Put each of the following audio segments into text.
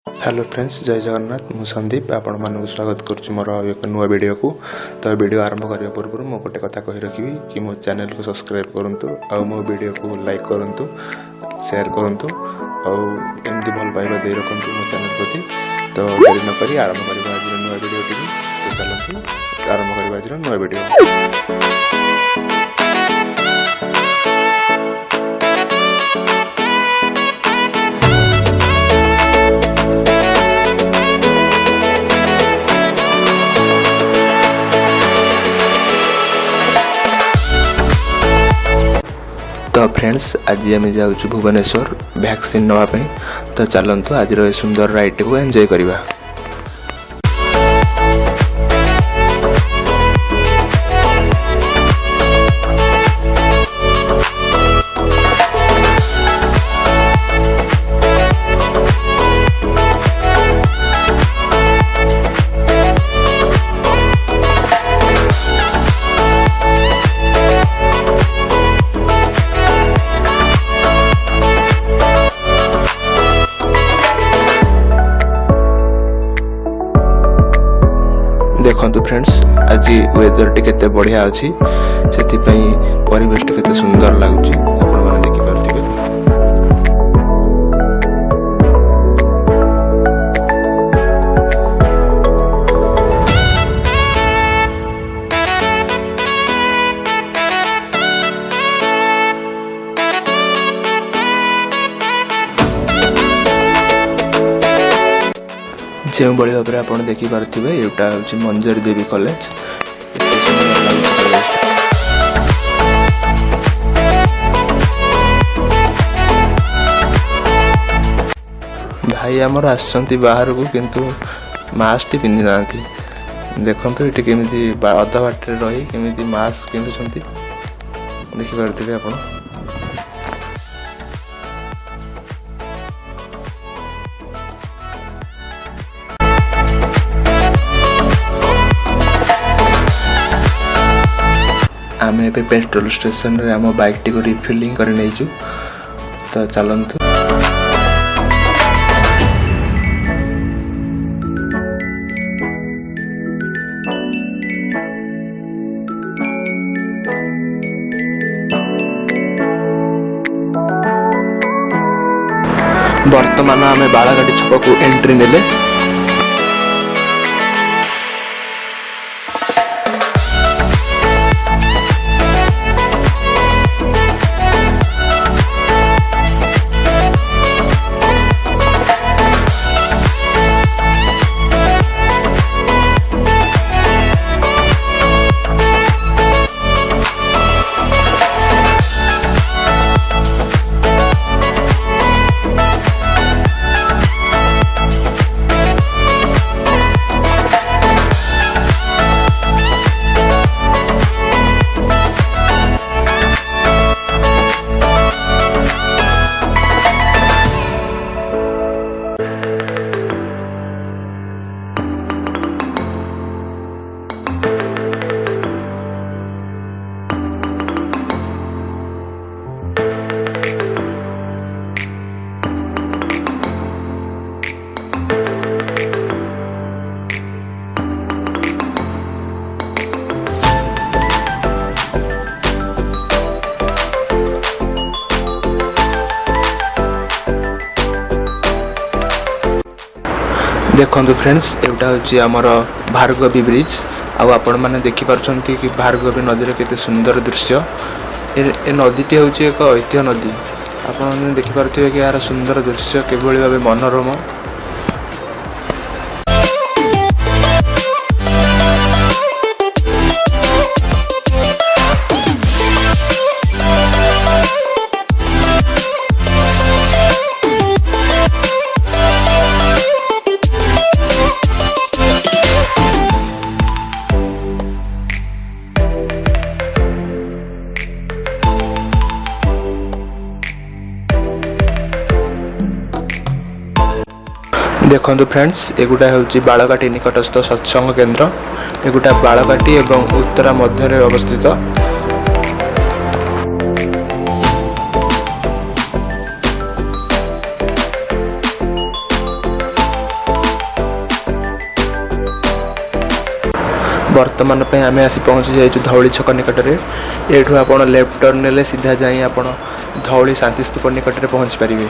Hello friends, जय जगन्नाथ। मु संदीप आपण मानक स्वागत करुच्ची मोर एक नुआ वीडियो को। तो वीडियो आरंभ करने पूर्व मु गोटे कथा कही रखी कि मो चैनल को सब्सक्राइब करूँ और मो वीडियो को लाइक करूँ, शेयर करूँ और एमती भल पाइबा दे रखु मो चैनल प्रति। तो देरी नक आरंभ करवा आज नुआ वीडियो टी। तो चलते आरंभ करवा आज नुआ वीडियो। तो फ्रेंड्स, आज आम जाऊँ भुवनेश्वर वैक्सीन नापी। तो चलतु आज सुंदर राइड को एंजॉय करवा। देखो फ्रेंड्स, आज वेदर टी केते बढ़िया अच्छी, से परिवेश टी केते सुंदर लगुच देखिपे। जो भाई भाव में आप देखिपे, यहाँ हूँ मंजरी देवी कॉलेज। भाई आमर आसछंती बाहर को, किंतु मास्क पिंधि ना। देखो ये केमी अधा बाटे रही केमी मास्क पिंधुंट देखिपे आप। आम ए पेट्रोल स्टेशन रे आम बाइक टी को रिफिलिंग कर नहीं। तो चलतु वर्तमान आम बालाघाटी छक को एंट्री नेले। देखो फ्रेंड्स, यहाँ हूँ आमर भार्गवी ब्रिज। आपण मैंने देखिपे कि भार्गवी नदी केते सुंदर दृश्य। ए नदीटी हूँ एक ऐतिह्य नदी। आपने देखिपे कि यार सुंदर दृश्य किभली भाव मनोरम। देखो फ्रेंड्स, एगुटा हूँ बालघाटी निकटस्थ सत्संग केन्द्र। एगुटा बालघाटी एवं उत्तरा मध्य अवस्थित। बर्तमान आम आसी पहुँची जाइए धौली छक निकट में। एठू आप लेफ्ट टर्न ने सीधा जाए आप धौली शांति स्तूप निकट में पहुँची पारे।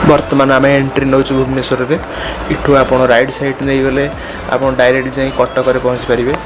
बर्तमान आम एंट्री नौ भुवनेश्वर में। इठू आप राइट साइड नहीं गले आप डायरेक्ट जाई कटक में पहुँच पारे।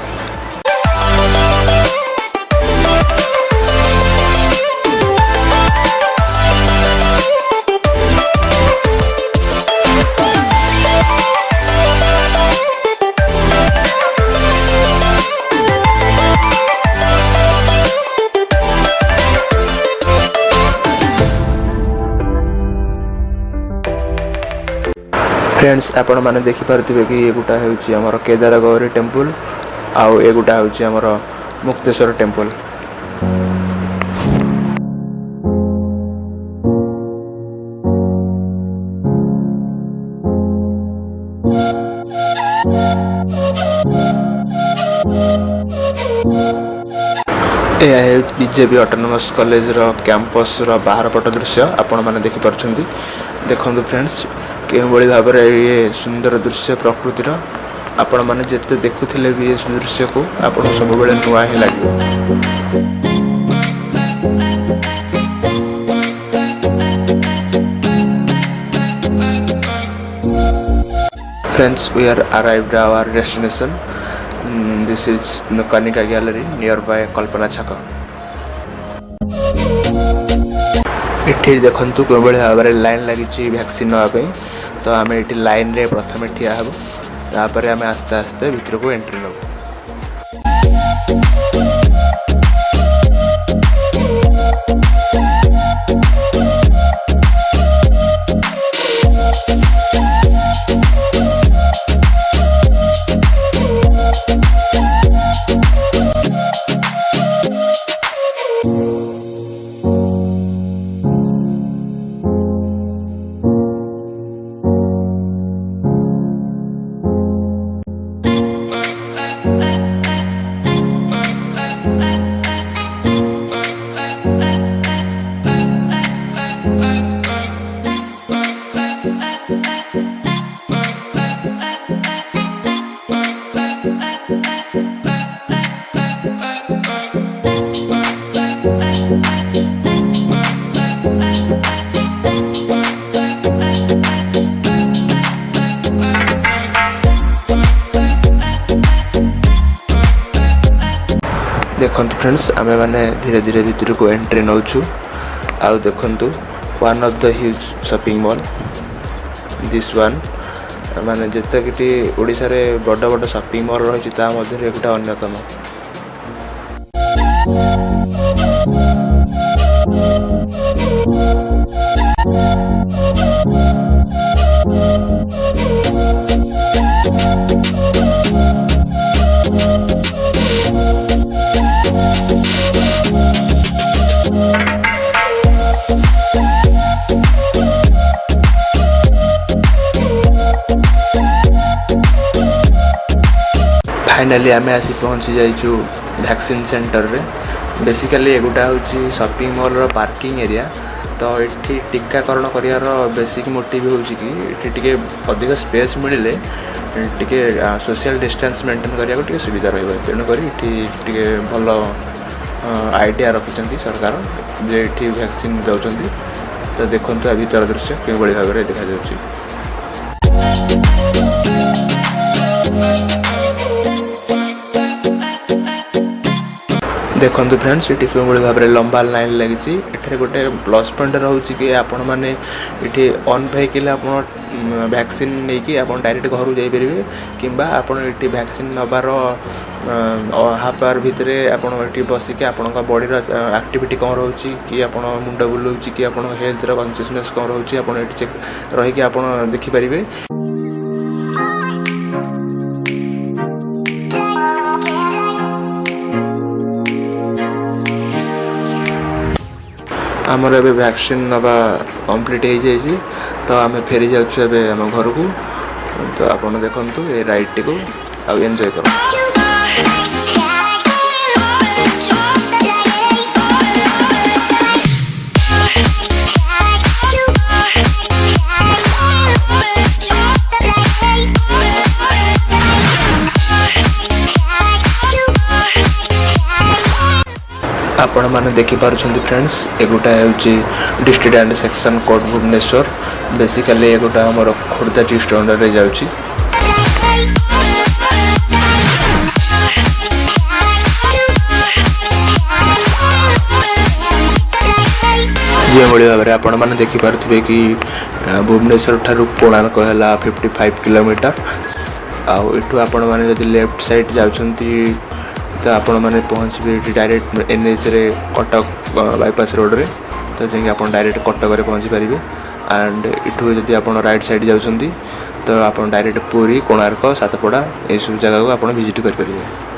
फ्रेंड्स आपण मैंने देखिपे कि ये गोटा होमर केदार गौरी टेम्पल आउ ए गोटा होमर मुक्तेश्वर टेम्पल। यह बीजेपी ऑटोनोमस कॉलेज रो कैंपस रो बाहर पट दृश्य आपण मैंने देखिपार। देखो फ्रेंड्स के भाव में ये सुंदर दृश्य प्रकृतिर आपण मैंने जिते देखुले भी ये दृश्य को आप सब नुआ ही लगे। Friends we are arrived our destination. This is Kanika gallery nearby Kalpana Chhak. इठी देखंतु कोबळे भाव में लाइन लगी वैक्सीन नापी। तो आम ये लाइन रे प्रथम ठिया हबो तापर आम आस्ते आस्ते भीतर को एंट्री नब। देखो फ्रेंड्स आम मैंने धीरे धीरे भीतर को एंट्री नौचु। आउ देखु one of the huge shopping mall this one माने जिते कि ओडिशा रे बड़ बड़ शॉपिंग मॉल रही मध्य गोटे अन्यतम। फाइनाली आम आसी पहुँची जाइचु वैक्सीन सेंटर रे। बेसिकली एगुटा हूँ शॉपिंग मॉल रो पार्किंग एरिया। तो ये टीकाकरण करार बेसिक मोटिव हूँ कि ये अधिक स्पेस मिले टी सोशल डिस्टेंस मेंटेन करने सुविधा रही। तेणुक ये भल आइडिया रखिंट सरकार जे ये वैक्सीन दौरान। तो देखो भीतर दृश्य कि भाव में देखा जाउछि। देखो फ्रेंड्स ये भाव में लंबा लाइन लगी। गोटे प्लस पॉइंट रोचे कि आपण मैंने ये ऑन व्हीकल आप वैक्सीन नहीं कि आप डायरेक्ट घर जापर कि ये वैक्सीन नबार हाफ आवर भितर आप बसिक आपण बॉडी एक्टिविटी कौन रोचे कि आप मुंड बुलाऊँ कि आप हेल्थ कॉन्शियसनेस कौन रोचे आप चेक रहीकि आप देखिपारे। आमर ए वैक्सीन नवा कंप्लीट हो जाए। तो आम फेरी जाम घर को। तो आपण देखंतु ए राइड टी को आ एंजॉय करो। आपण माने देखि पारुछन्ति फ्रेंड्स एगोटा हेउची district and section code Bhubaneswar basically एगोटा हमर खोर्धा डिस्ट्रिक्ट अंडर रे जाउची। जे भली भाबरे आपण माने देखि पारुथिबे कि भुवनेश्वर ठारू कोणार्क हला 55 किलोमीटर आ एठू आपण माने जदि लेफ्ट साइड जाउछन्ति तो आपण माने पहुँचे डायरेक्ट एनएच रे कटक बाईपास रोड रे तो जे आप डायरेक्ट कटक रे पहुँची पारिबे एंड इठू जदि आप राइट साइड जाउछन्ति तो आप डायरेक्ट पुरी कोणार्क सातपड़ा ये सब जगह को आप विजिट कर पारिबे।